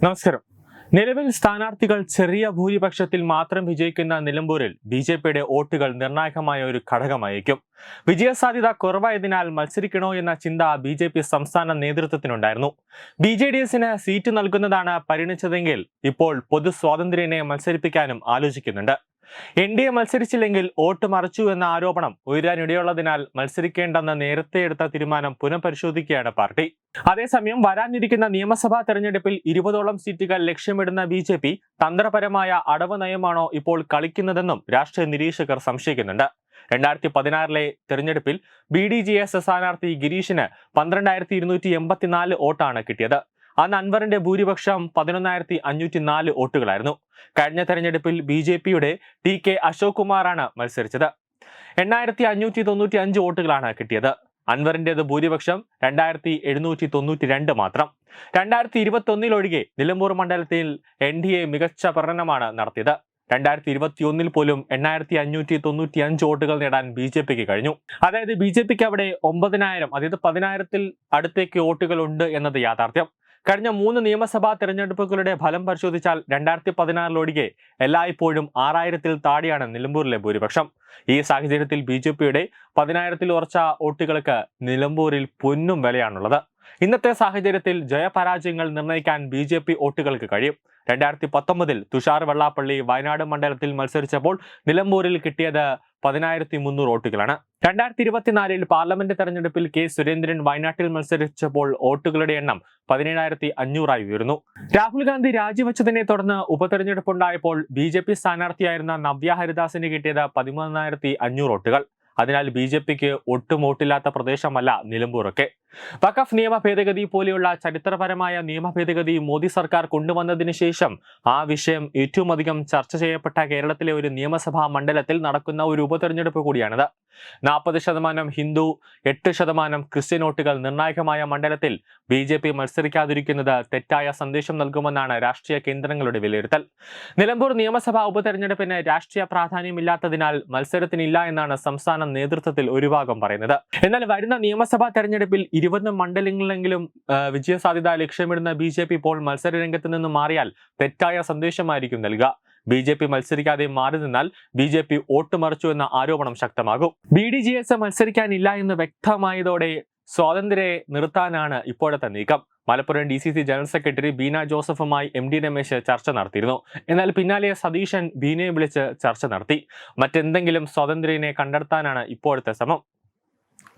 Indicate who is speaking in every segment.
Speaker 1: നമസ്കാരം. നിലവിൽ സ്ഥാനാർത്ഥികൾ ചെറിയ ഭൂരിപക്ഷത്തിൽ മാത്രം വിജയിക്കുന്ന നിലമ്പൂരിൽ ബി.ജെ.പിയുടെ വോട്ടുകൾ നിർണായകമായ ഒരു ഘടകമായിരിക്കും. വിജയസാധ്യത കുറവായതിനാൽ മത്സരിക്കണോ എന്ന ചിന്ത ബി.ജെ.പി സംസ്ഥാന നേതൃത്വത്തിനുണ്ടായിരുന്നു. ബി.ജെ.ഡി.എസിന് സീറ്റ് നൽകുന്നതാണ് പരിണിച്ചതെങ്കിൽ ഇപ്പോൾ പൊതു സ്വാതന്ത്ര്യനെ മത്സരിപ്പിക്കാനും ആലോചിക്കുന്നുണ്ട്. എൻ.ഡി.എ മത്സരിച്ചില്ലെങ്കിൽ വോട്ട് മറിച്ചു എന്ന ആരോപണം ഉയരാനിടയുള്ളതിനാൽ മത്സരിക്കേണ്ടെന്ന നേരത്തെ എടുത്ത തീരുമാനം പുനഃപരിശോധിക്കുകയാണ് പാർട്ടി. അതേസമയം വരാനിരിക്കുന്ന നിയമസഭാ തെരഞ്ഞെടുപ്പിൽ 20ഓളം സീറ്റുകൾ ലക്ഷ്യമിടുന്ന ബി.ജെ.പി തന്ത്രപരമായ അടവ് നയമാണോ ഇപ്പോൾ കളിക്കുന്നതെന്നും രാഷ്ട്രീയ നിരീക്ഷകർ സംശയിക്കുന്നുണ്ട്. 2016 തെരഞ്ഞെടുപ്പിൽ ബി.ഡി.ജെ.എസ് സ്ഥാനാർത്ഥി ഗിരീഷിന് 12,284 വോട്ടാണ് കിട്ടിയത്. അന്ന് അൻവറിന്റെ ഭൂരിപക്ഷം 11,504 വോട്ടുകളായിരുന്നു. കഴിഞ്ഞ തെരഞ്ഞെടുപ്പിൽ ബി.ജെ.പിയുടെ ടി.കെ. അശോക് കുമാറാണ് മത്സരിച്ചത്. 8,595 വോട്ടുകളാണ് കിട്ടിയത്. അൻവറിന്റേത് ഭൂരിപക്ഷം 2,792 മാത്രം. 2021 ഒഴികെ നിലമ്പൂർ മണ്ഡലത്തിൽ എൻ.ഡി.എ മികച്ച പ്രകടനമാണ് നടത്തിയത്. 2021 പോലും 8,595 വോട്ടുകൾ നേടാൻ ബി.ജെ.പിക്ക് കഴിഞ്ഞു. അതായത് ബി.ജെ.പിക്ക് അവിടെ 9,000, അതായത് 10,000 അടുത്തേക്ക് വോട്ടുകൾ ഉണ്ട് എന്നത് യാഥാർത്ഥ്യം. കഴിഞ്ഞ 3 നിയമസഭാ തെരഞ്ഞെടുപ്പുകളുടെ ഫലം പരിശോധിച്ചാൽ 2016 ഒഴികെ എല്ലായ്പ്പോഴും 6,000 താഴെയാണ് നിലമ്പൂരിലെ ഭൂരിപക്ഷം. ഈ സാഹചര്യത്തിൽ ബി.ജെ.പിയുടെ 10,000 ഉറച്ച വോട്ടുകൾക്ക് നിലമ്പൂരിൽ പൊന്നും വിലയാണുള്ളത്. ഇന്നത്തെ സാഹചര്യത്തിൽ ജയപരാജയങ്ങൾ നിർണ്ണയിക്കാൻ ബി.ജെ.പി വോട്ടുകൾക്ക് കഴിയും. 2019 തുഷാർ വെള്ളാപ്പള്ളി വയനാട് മണ്ഡലത്തിൽ മത്സരിച്ചപ്പോൾ നിലമ്പൂരിൽ കിട്ടിയത് 10,300 വോട്ടുകളാണ്. 2024 പാർലമെന്റ് തെരഞ്ഞെടുപ്പിൽ കെ സുരേന്ദ്രൻ വയനാട്ടിൽ മത്സരിച്ചപ്പോൾ വോട്ടുകളുടെ എണ്ണം 17,500 ഉയർന്നു. രാഹുൽ ഗാന്ധി രാജിവെച്ചതിനെ തുടർന്ന് ഉപതെരഞ്ഞെടുപ്പുണ്ടായപ്പോൾ ബി.ജെ.പി സ്ഥാനാർത്ഥിയായിരുന്ന നവ്യ ഹരിദാസിന് കിട്ടിയത് 13,500 വോട്ടുകൾ. അതിനാൽ ബി.ജെ.പിക്ക് ഒട്ടും വോട്ടില്ലാത്ത പ്രദേശമല്ല നിലമ്പൂറൊക്കെ. വഖഫ് നിയമ ഭേദഗതി പോലെയുള്ള ചരിത്രപരമായ നിയമ ഭേദഗതി മോദി സർക്കാർ കൊണ്ടുവന്നതിന് ശേഷം ആ വിഷയം ഏറ്റവും അധികം ചർച്ച ചെയ്യപ്പെട്ട കേരളത്തിലെ ഒരു നിയമസഭാ മണ്ഡലത്തിൽ നടക്കുന്ന ഒരു ഉപതെരഞ്ഞെടുപ്പ് കൂടിയാണിത്. 40% ഹിന്ദു, 8% ക്രിസ്ത്യൻ വോട്ടുകൾ നിർണായകമായ മണ്ഡലത്തിൽ ബി.ജെ.പി മത്സരിക്കാതിരിക്കുന്നത് തെറ്റായ സന്ദേശം നൽകുമെന്നാണ് രാഷ്ട്രീയ കേന്ദ്രങ്ങളുടെ വിലയിരുത്തൽ. നിലമ്പൂർ നിയമസഭാ ഉപതെരഞ്ഞെടുപ്പിന് രാഷ്ട്രീയ പ്രാധാന്യമില്ലാത്തതിനാൽ മത്സരത്തിനില്ല എന്നാണ് സംസ്ഥാന നേതൃത്വത്തിൽ ഒരു ഭാഗം പറയുന്നത്. എന്നാൽ വരുന്ന നിയമസഭാ തെരഞ്ഞെടുപ്പിൽ 20 മണ്ഡലങ്ങളിലെങ്കിലും വിജയസാധ്യത ലക്ഷ്യമിടുന്ന ബി.ജെ.പി ഇപ്പോൾ മത്സര രംഗത്ത് നിന്ന് മാറിയാൽ തെറ്റായ സന്ദേശമായിരിക്കും നൽകുക. ബി.ജെ.പി മത്സരിക്കാതെ മാറി നിന്നാൽ ബി.ജെ.പി വോട്ട് മറിച്ചു എന്ന ആരോപണം ശക്തമാകും. ബി.ഡി.ജെ.എസ് മത്സരിക്കാനില്ല എന്ന് വ്യക്തമായതോടെ സ്വാതന്ത്ര്യരെ നിർത്താനാണ് ഇപ്പോഴത്തെ നീക്കം. Malappuram DCC general secretary Beena ജോസഫുമായി M.D. രമേശ് ചർച്ച നടത്തിയിരുന്നു. എന്നാൽ പിന്നാലെ സതീശൻ ബീനയെ വിളിച്ച് ചർച്ച നടത്തി. മറ്റെന്തെങ്കിലും സ്വാതന്ത്ര്യനെ കണ്ടെത്താനാണ് ഇപ്പോഴത്തെ ശ്രമം.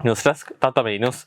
Speaker 1: ന്യൂസ് ഡെസ്ക് തത്വമൈ ന്യൂസ്.